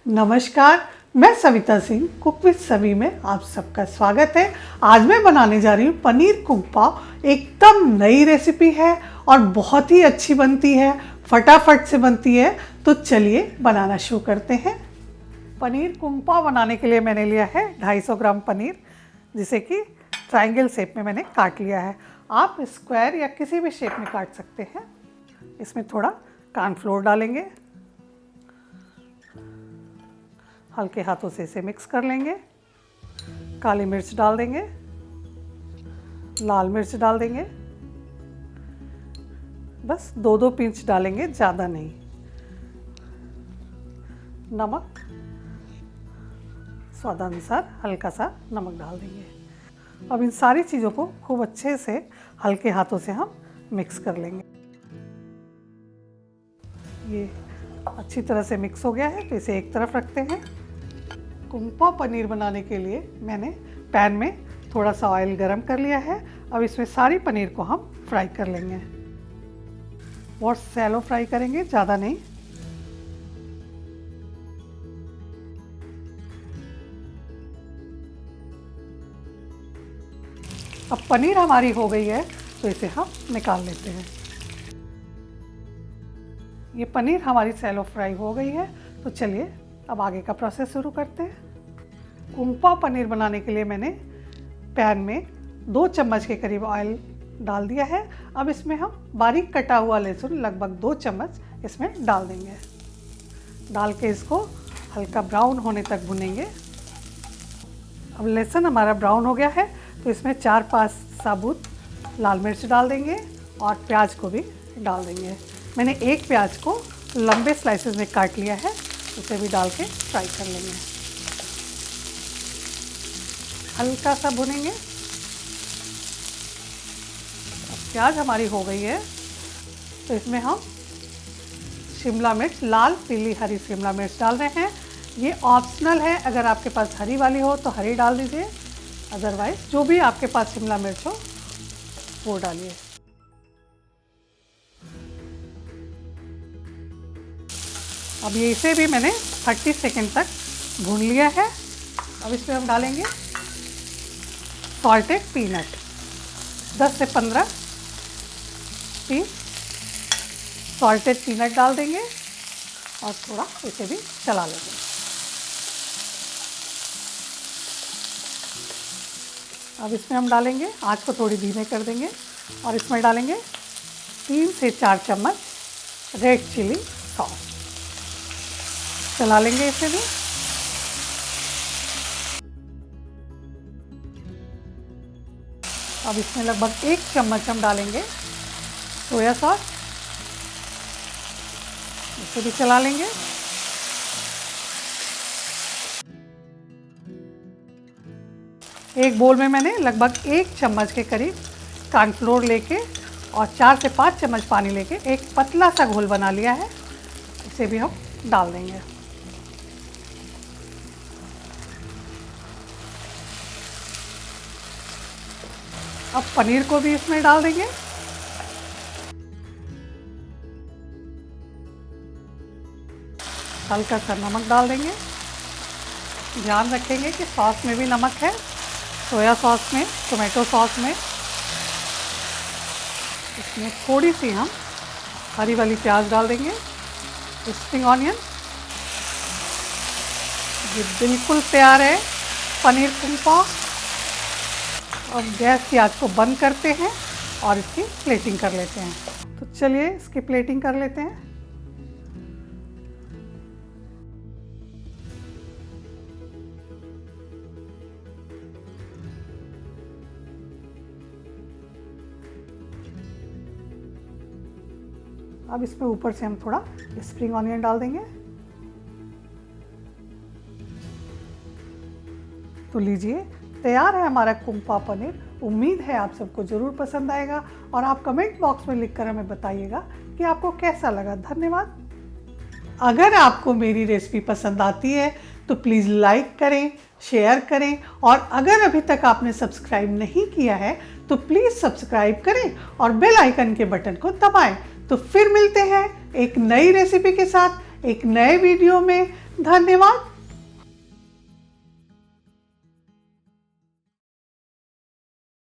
नमस्कार, मैं Savita Singh cook with सवी में आप सबका स्वागत है। आज मैं बनाने जा रही हूँ पनीर कुंग पाव। एकदम नई रेसिपी है और बहुत ही अच्छी बनती है, फटाफट से बनती है। तो चलिए बनाना शुरू करते हैं। पनीर कुंग पाव बनाने के लिए मैंने लिया है 250 ग्राम पनीर, जिसे कि ट्रायंगल शेप में मैंने काट लिया है। आप स्क्वायर या किसी भी शेप में काट सकते हैं। इसमें थोड़ा कॉर्नफ्लोर डालेंगे, हल्के हाथों से इसे मिक्स कर लेंगे। काली मिर्च डाल देंगे, लाल मिर्च डाल देंगे, बस 2-2 पिंच डालेंगे, ज़्यादा नहीं। नमक स्वादानुसार हल्का सा नमक डाल देंगे। अब इन सारी चीज़ों को खूब अच्छे से हल्के हाथों से हम मिक्स कर लेंगे। ये अच्छी तरह से मिक्स हो गया है, तो इसे एक तरफ रखते हैं। कुंग पाव पनीर बनाने के लिए मैंने पैन में थोड़ा सा ऑयल गरम कर लिया है। अब इसमें सारी पनीर को हम फ्राई कर लेंगे। बहुत शैलो फ्राई करेंगे, ज़्यादा नहीं। अब पनीर हमारी हो गई है, तो इसे हम निकाल लेते हैं। ये पनीर हमारी शैलो फ्राई हो गई है, तो चलिए अब आगे का प्रोसेस शुरू करते हैं। कुंग पाव पनीर बनाने के लिए मैंने पैन में 2 चम्मच के करीब ऑयल डाल दिया है। अब इसमें हम बारीक कटा हुआ लहसुन लगभग 2 चम्मच इसमें डाल देंगे। डाल के इसको हल्का ब्राउन होने तक भुनेंगे। अब लहसुन हमारा ब्राउन हो गया है, तो इसमें 4-5 साबुत लाल मिर्च डाल देंगे और प्याज को भी डाल देंगे। मैंने एक प्याज को लंबे स्लाइसेस में काट लिया है, उसे भी डाल के फ्राई कर लेंगे। हल्का सा भुनेंगे। अब प्याज हमारी हो गई है, तो इसमें हम शिमला मिर्च, लाल, पीली, हरी शिमला मिर्च डाल रहे हैं। ये ऑप्शनल है, अगर आपके पास हरी वाली हो तो हरी डाल दीजिए, अदरवाइज जो भी आपके पास शिमला मिर्च हो वो डालिए। अब ये इसे भी मैंने 30 सेकंड तक भून लिया है। अब इसमें हम डालेंगे सॉल्टेड पीनट, 10 से 15 पीस सॉल्टेड पीनट डाल देंगे और थोड़ा इसे भी चला लेंगे। अब इसमें हम डालेंगे, आँच को थोड़ी धीमे कर देंगे और इसमें डालेंगे 3 से 4 चम्मच रेड चिली सॉस। चला लेंगे इसे भी। अब इसमें लगभग 1 चम्मच हम डालेंगे सोया सॉस, इसे भी चला लेंगे। एक बोल में मैंने लगभग 1 चम्मच के करीब कॉर्नफ्लोर लेके और 4 से 5 चम्मच पानी लेके एक पतला सा घोल बना लिया है, इसे भी हम डाल देंगे। अब पनीर को भी इसमें डाल देंगे। हल्का सा नमक डाल देंगे। ध्यान रखेंगे कि सॉस में भी नमक है, सोया सॉस में, टोमेटो सॉस में। इसमें थोड़ी सी हम हरी वाली प्याज डाल देंगे, स्प्रिंग ऑनियन। ये बिल्कुल तैयार है पनीर कुंग पाव। अब गैस की आंच को बंद करते हैं और इसकी प्लेटिंग कर लेते हैं। तो चलिए इसकी प्लेटिंग कर लेते हैं। अब इसमें ऊपर से हम थोड़ा स्प्रिंग ऑनियन डाल देंगे। तो लीजिए, तैयार है हमारा कुंग पाव पनीर। उम्मीद है आप सबको ज़रूर पसंद आएगा और आप कमेंट बॉक्स में लिखकर हमें बताइएगा कि आपको कैसा लगा। धन्यवाद। अगर आपको मेरी रेसिपी पसंद आती है तो प्लीज़ लाइक करें, शेयर करें और अगर अभी तक आपने सब्सक्राइब नहीं किया है तो प्लीज़ सब्सक्राइब करें और बेल आइकन के बटन को दबाएं। तो फिर मिलते हैं एक नई रेसिपी के साथ एक नए वीडियो में। धन्यवाद।